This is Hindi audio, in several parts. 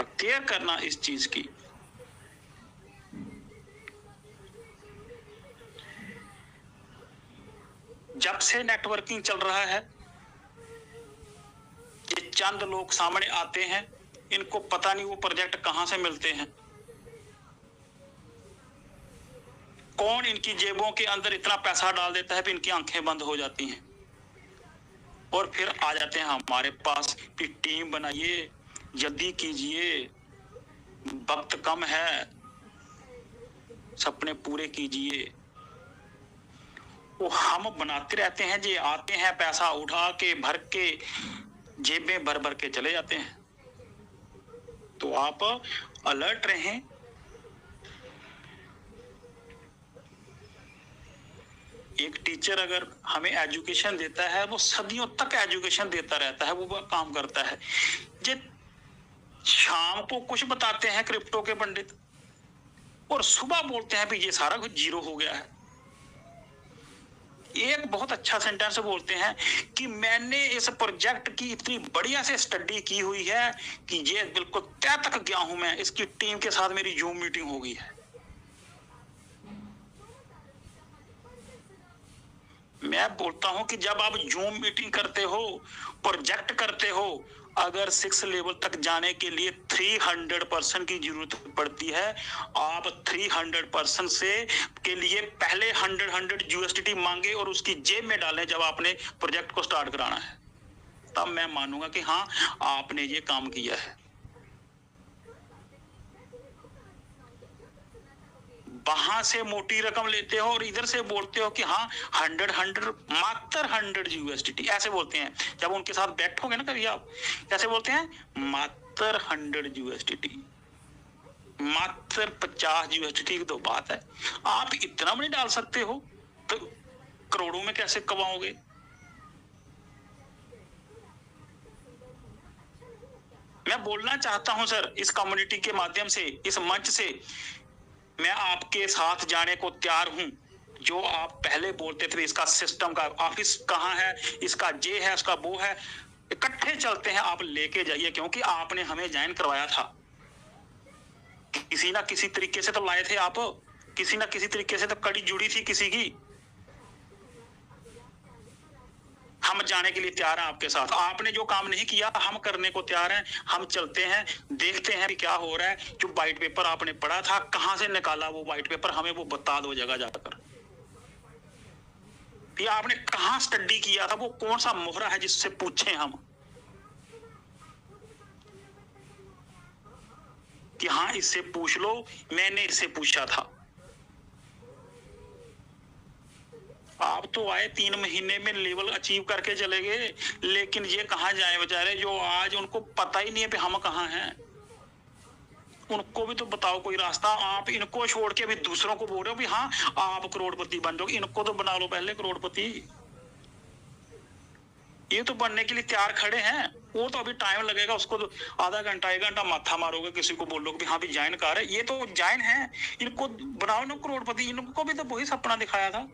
केयर करना इस चीज की। जब से नेटवर्किंग चल रहा है, ये चंद लोग सामने आते हैं, इनको पता नहीं वो प्रोजेक्ट कहां से मिलते हैं, कौन इनकी जेबों के अंदर इतना पैसा डाल देता है कि इनकी आंखें बंद हो जाती हैं और फिर आ जाते हैं हमारे पास कि टीम बनाइए, जल्दी कीजिए, वक्त कम है, सपने पूरे कीजिए। वो हम बनाते रहते हैं, जे आते हैं पैसा उठा के भर के जेबें भर भर के चले जाते हैं। तो आप अलर्ट रहें। एक टीचर अगर हमें एजुकेशन देता है, वो सदियों तक एजुकेशन देता रहता है, वो काम करता है। जे शाम को कुछ बताते हैं क्रिप्टो के पंडित और सुबह बोलते हैं भी ये सारा कुछ जीरो हो गया है। एक बहुत अच्छा सेंटेंस बोलते हैं कि मैंने इस प्रोजेक्ट की इतनी बढ़िया से स्टडी की हुई है कि ये बिल्कुल तय तक गया हूं मैं, इसकी टीम के साथ मेरी जूम मीटिंग हो गई है। मैं बोलता हूं कि जब आप जूम मीटिंग करते हो, प्रोजेक्ट करते हो, अगर 6 लेवल तक जाने के लिए 300% की जरूरत पड़ती है, आप 300% से के लिए पहले 100 USDT मांगे और उसकी जेब में डालें जब आपने प्रोजेक्ट को स्टार्ट कराना है, तब मैं मानूंगा कि हाँ आपने ये काम किया है। वहां से मोटी रकम लेते हो और इधर से बोलते हो कि हाँ 100 मात्र 100 USDT ऐसे बोलते हैं। जब उनके साथ बैठोगे ना कभी आप, कैसे बोलते हैं, मात्र 100 USDT, मात्र 50 USDT की तो बात है। आप इतना भी नहीं डाल सकते हो तो करोड़ों में कैसे कमाओगे। मैं बोलना चाहता हूं सर, इस कम्युनिटी के माध्यम से, इस मंच से मैं आपके साथ जाने को तैयार हूं। जो आप पहले बोलते थे इसका सिस्टम का ऑफिस कहां है, इसका जे है, उसका वो है, इकट्ठे चलते हैं, आप लेके जाइए, क्योंकि आपने हमें ज्वाइन करवाया था। किसी ना किसी तरीके से तो लाए थे आप, किसी ना किसी तरीके से तो कड़ी जुड़ी थी किसी की। हम जाने के लिए तैयार हैं आपके साथ। आपने जो काम नहीं किया हम करने को तैयार हैं। हम चलते हैं, देखते हैं क्या हो रहा है। जो व्हाइट पेपर आपने पढ़ा था, कहां से निकाला वो व्हाइट पेपर, हमें वो बता दो जगह जाकर। ये आपने कहां स्टडी किया था, वो कौन सा मोहरा है जिससे पूछें हम कि हाँ इससे पूछ लो, मैंने इससे पूछा था। आप तो आए 3 महीने में लेवल अचीव करके चले गए, लेकिन ये कहां जाए बेचारे जो आज उनको पता ही नहीं है कि हम कहां हैं। उनको भी तो बताओ कोई रास्ता। आप इनको छोड़ के भी दूसरों को बोल रहे हो भी हाँ आप करोड़पति बन जाओगे, इनको तो बना लो पहले करोड़पति। ये तो बनने के लिए तैयार खड़े हैं, वो तो अभी टाइम लगेगा, उसको तो आधा घंटा 1 घंटा माथा मारोगे, किसी को बोलोगे भी हाँ भी ज्वाइन कर है, ये तो ज्वाइन है, इनको बनाओ ना करोड़पति। इनको भी तो वही सपना दिखाया था।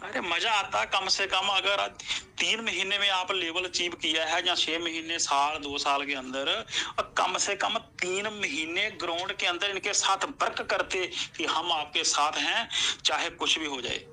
अरे मजा आता कम से कम, अगर 3 महीने में आप लेवल अचीव किया है या 6 महीने, साल 2 साल के अंदर, और कम से कम 3 महीने ग्राउंड के अंदर इनके साथ वर्क करते कि हम आपके साथ हैं चाहे कुछ भी हो जाए।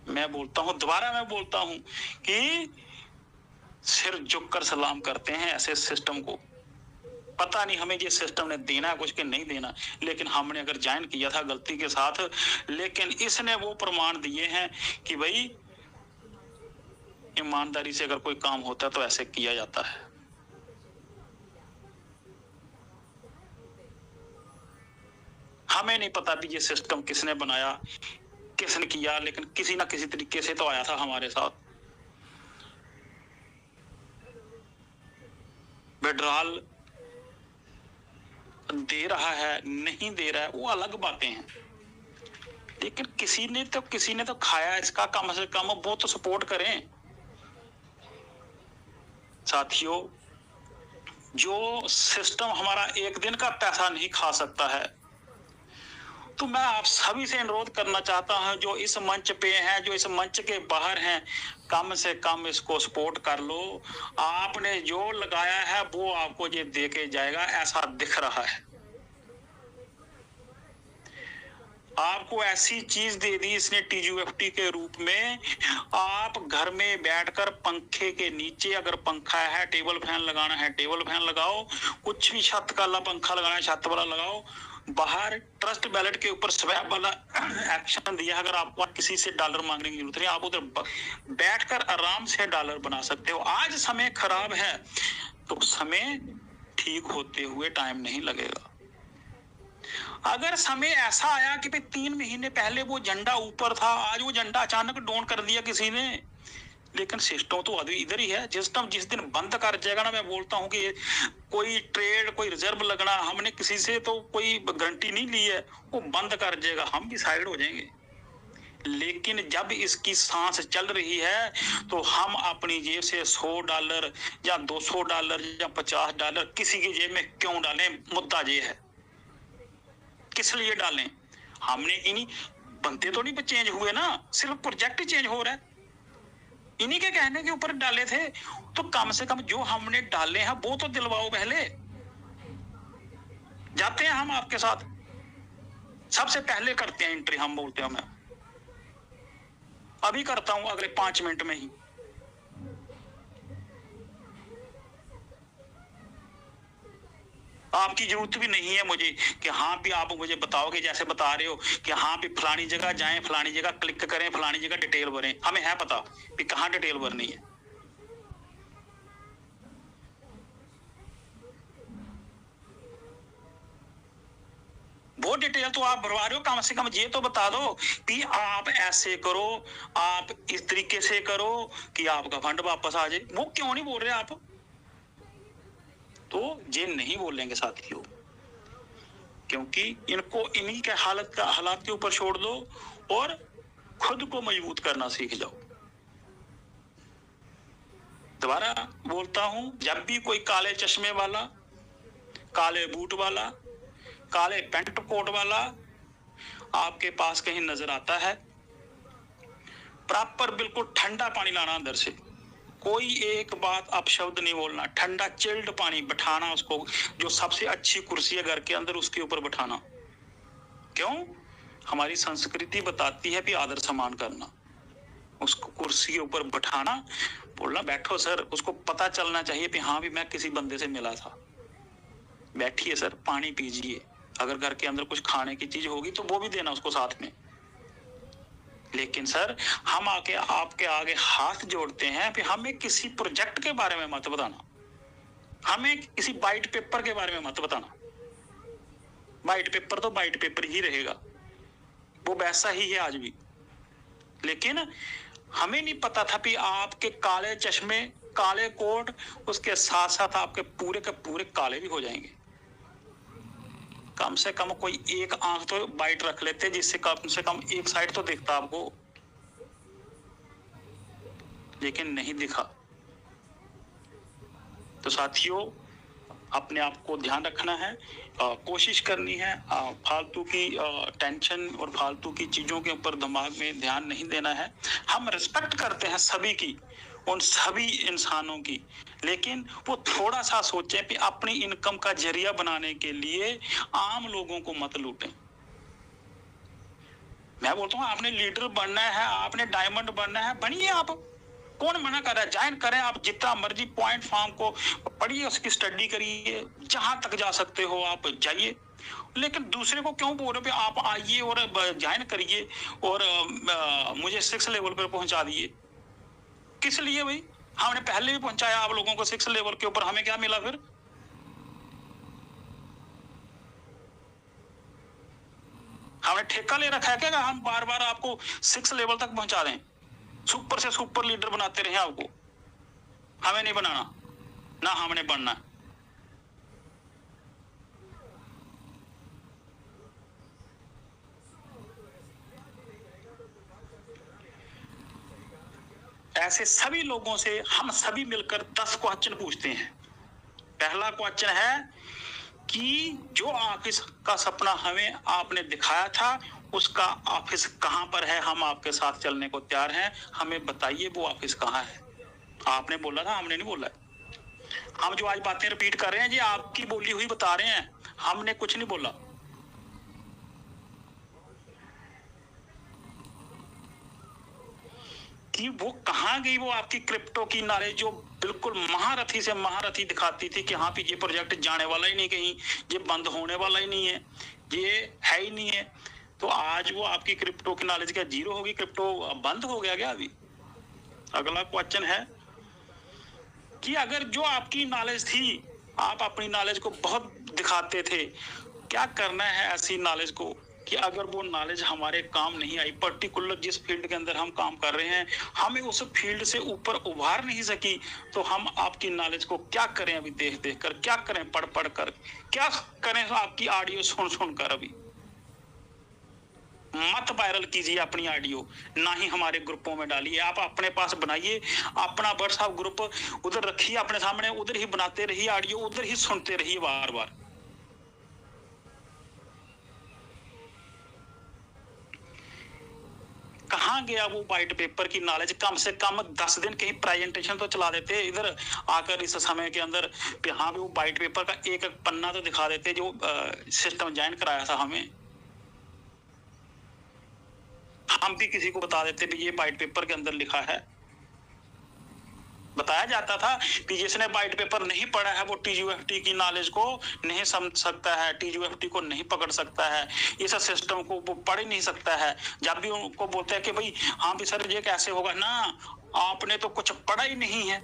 मैं बोलता हूं, दोबारा मैं बोलता हूं कि सिर झुककर सलाम करते हैं ऐसे सिस्टम को। पता नहीं हमें ये सिस्टम ने देना कुछ के नहीं देना, लेकिन हमने अगर ज्वाइन किया था गलती के साथ, लेकिन इसने वो प्रमाण दिए हैं कि भाई ईमानदारी से अगर कोई काम होता है तो ऐसे किया जाता है। हमें नहीं पता भी ये सिस्टम किसने बनाया, किसने किया, लेकिन किसी ना किसी तरीके से तो आया था हमारे साथ। विड्रॉल दे रहा है नहीं दे रहा है वो अलग बातें हैं, लेकिन किसी ने तो खाया इसका, कम से कम वो तो सपोर्ट करें। साथियों, जो सिस्टम हमारा एक दिन का पैसा नहीं खा सकता है, तो मैं आप सभी से अनुरोध करना चाहता हूं, जो इस मंच पे हैं, जो इस मंच के बाहर हैं, कम से कम इसको सपोर्ट कर लो। आपने जो लगाया है वो आपको ये दे के जाएगा, ऐसा दिख रहा है। आपको ऐसी चीज दे दी इसने TGFT के रूप में। आप घर में बैठकर पंखे के नीचे, अगर पंखा है, टेबल फैन लगाना है टेबल फैन लगाओ, कुछ भी छत वाला पंखा लगाना है छत वाला लगाओ। बाहर ट्रस्ट बैलेट के ऊपर स्वैप वाला एक्शन दिया। अगर आपको किसी से डॉलर मांगने की जरूरत नहीं, आप उधर बैठकर आराम से डॉलर बना सकते हो। आज समय खराब है तो समय ठीक होते हुए टाइम नहीं लगेगा। अगर समय ऐसा आया कि भाई 3 महीने पहले वो झंडा ऊपर था, आज वो झंडा अचानक डाउन कर दिया किसी ने, लेकिन सिस्टम तो अभी इधर ही है। सिस्टम जिस दिन बंद कर जाएगा ना, मैं बोलता हूं कि कोई ट्रेड, कोई रिजर्व लगना, हमने किसी से तो कोई गारंटी नहीं ली है, वो बंद कर जाएगा, हम भी साइड हो जाएंगे। लेकिन जब इसकी सांस चल रही है तो हम अपनी जेब से $100 या $200 या $50 किसी की जेब में क्यों डालें? मुद्दा ये है, किस लिए डालें? हमने इन्हीं बनते तो नहीं चेंज हुए ना, सिर्फ प्रोजेक्ट चेंज हो रहा है। इन्हीं के कहने के ऊपर डाले थे, तो कम से कम जो हमने डाले हैं वो तो दिलवाओ पहले। जाते हैं हम आपके साथ, सबसे पहले करते हैं एंट्री। हम बोलते हैं मैं अभी करता हूं, अगले 5 मिनट में ही। आपकी जरूरत भी नहीं है मुझे कि हाँ भी आप मुझे बताओगे, जैसे बता रहे हो कि हाँ भी फलानी जगह जाएं, फलानी जगह क्लिक करें, फलानी जगह डिटेल भरें। हमें है पता कि कहाँ डिटेल भरनी है। वो डिटेल तो आप भरवा रहे हो, कम से कम ये तो बता दो कि आप ऐसे करो, आप इस तरीके से करो कि आपका फंड वापस आ जाए। वो क्यों नहीं बोल रहे आप? तो ये नहीं बोलेंगे साथियों, क्योंकि इनको इन्हीं के हालात के ऊपर छोड़ दो और खुद को मजबूत करना सीख जाओ। दोबारा बोलता हूं, जब भी कोई काले चश्मे वाला, काले बूट वाला, काले पेंट कोट वाला आपके पास कहीं नजर आता है, प्रॉपर बिल्कुल ठंडा पानी लाना अंदर से, कोई एक बात अपशब्द नहीं बोलना, ठंडा चिल्ड पानी बैठाना उसको, जो सबसे अच्छी कुर्सी है घर के अंदर उसके ऊपर बैठाना। क्यों? हमारी संस्कृति बताती है कि आदर सम्मान करना, उसको कुर्सी के ऊपर बैठाना, बोलना बैठो सर, उसको पता चलना चाहिए कि हाँ भी मैं किसी बंदे से मिला था। बैठिए सर, पानी पीजिए, अगर घर के अंदर कुछ खाने की चीज होगी तो वो भी देना उसको साथ में। लेकिन सर हम आके आपके आगे हाथ जोड़ते हैं कि हमें किसी प्रोजेक्ट के बारे में मत बताना, हमें किसी वाइट पेपर के बारे में मत बताना। वाइट पेपर तो वाइट पेपर ही रहेगा, वो वैसा ही है आज भी। लेकिन हमें नहीं पता था कि आपके काले चश्मे, काले कोट, उसके साथ साथ आपके पूरे के पूरे काले भी हो जाएंगे। कम से कम कोई एक आंख तो वाइट रख लेते, जिससे कम से कम एक साइड तो दिखता आपको, लेकिन नहीं दिखा। तो साथियों, अपने आप को ध्यान रखना है, कोशिश करनी है, फालतू की टेंशन और फालतू की चीजों के ऊपर दिमाग में ध्यान नहीं देना है। हम रिस्पेक्ट करते हैं सभी की, उन सभी इंसानों की, लेकिन वो थोड़ा सा सोचें कि अपनी इनकम का जरिया बनाने के लिए आम लोगों को मत लूटें। मैं बोलता हूँ आपने लीडर बनना है, आपने डायमंड बनना है, बनिए आप। कौन मना कर रहा है? ज्वाइन करें आप, जितना मर्जी पॉइंट फार्म को पढ़िए, उसकी स्टडी करिए, जहां तक जा सकते हो आप जाइए। लेकिन दूसरे को क्यों बोल रहे हो आप आइए और ज्वाइन करिए और मुझे 6 लेवल पर पहुंचा दिए? किस लिए भाई? हमने पहले भी पहुंचाया आप लोगों को 6 लेवल के ऊपर, हमें क्या मिला फिर? हमने ठेका ले रखा है क्या हम बार बार आपको 6 लेवल तक पहुंचा दें, सुपर से सुपर लीडर बनाते रहे आपको? हमें नहीं बनाना, ना हमने बनना। ऐसे सभी लोगों से हम सभी मिलकर 10 क्वेश्चन पूछते हैं। पहला क्वेश्चन है कि जो ऑफिस का सपना हमें आपने दिखाया था, उसका ऑफिस कहां पर है, हम आपके साथ चलने को तैयार हैं, हमें बताइए वो ऑफिस कहां है। आपने बोला था, हमने नहीं बोला। हम जो आज बातें रिपीट कर रहे हैं, ये आपकी बोली हुई बता रहे हैं, हमने कुछ नहीं बोला। कि वो कहां गई, वो आपकी क्रिप्टो की नॉलेज जो बिल्कुल महारथी से महारथी दिखाती थी कि हाँ भी ये प्रोजेक्ट जाने वाला ही नहीं कहीं, ये बंद होने वाला ही नहीं है, ये है ही नहीं है। तो आज वो आपकी क्रिप्टो की नॉलेज क्या जीरो होगी? क्रिप्टो बंद हो गया क्या अभी? अगला क्वेश्चन है कि अगर जो आपकी नॉलेज थी, आप अपनी नॉलेज को बहुत दिखाते थे, क्या करना है ऐसी नॉलेज को कि अगर वो नॉलेज हमारे काम नहीं आई, पर्टिकुलर जिस फील्ड के अंदर हम काम कर रहे हैं, हमें उस फील्ड से ऊपर उभार नहीं सकी, तो हम आपकी नॉलेज को क्या करें? अभी देख देख कर क्या करें? पढ़ पढ़ कर क्या करें? आपकी ऑडियो सुन सुन कर अभी मत वायरल कीजिए अपनी ऑडियो, ना ही हमारे ग्रुपों में डालिए। आप अपने पास बनाइए अपना व्हाट्सएप ग्रुप, उधर रखिए अपने सामने, उधर ही बनाते रहिए ऑडियो, उधर ही सुनते रहिए बार बार। कहाँ गया वो वाइट पेपर की नॉलेज? कम से कम 10 दिन कहीं प्रेजेंटेशन तो चला देते इधर आकर इस समय के अंदर। हाँ भी वो वाइट पेपर का एक एक पन्ना तो दिखा देते जो सिस्टम ज्वाइन कराया था हमें। हम भी किसी को बता देते भी ये वाइट पेपर के अंदर लिखा है। बताया जाता था कि जिसने वाइट पेपर नहीं पढ़ा है वो टीयूएफटी की नॉलेज को नहीं समझ सकता है, टीयूएफटी को नहीं पकड़ सकता है, इस सिस्टम को वो पढ़ ही नहीं सकता है। जब भी उनको बोलते हैं कि भाई हाँ भी सर ये कैसे होगा ना, आपने तो कुछ पढ़ा ही नहीं है।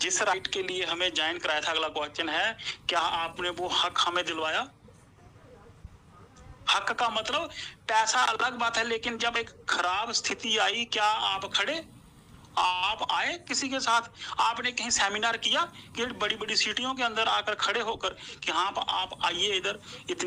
जिस राइट के लिए हमें ज्वाइन कराया था, अगला क्वेश्चन है, क्या आपने वो हक हमें दिलवाया? हक का मतलब पैसा अलग बात है, लेकिन जब एक खराब स्थिति आई, क्या आप खड़े? आप आए किसी के साथ? आपने कहीं सेमिनार किया कि बड़ी बड़ी सिटियों के अंदर आकर खड़े होकर कि हाँ आप आइए इधर, इतनी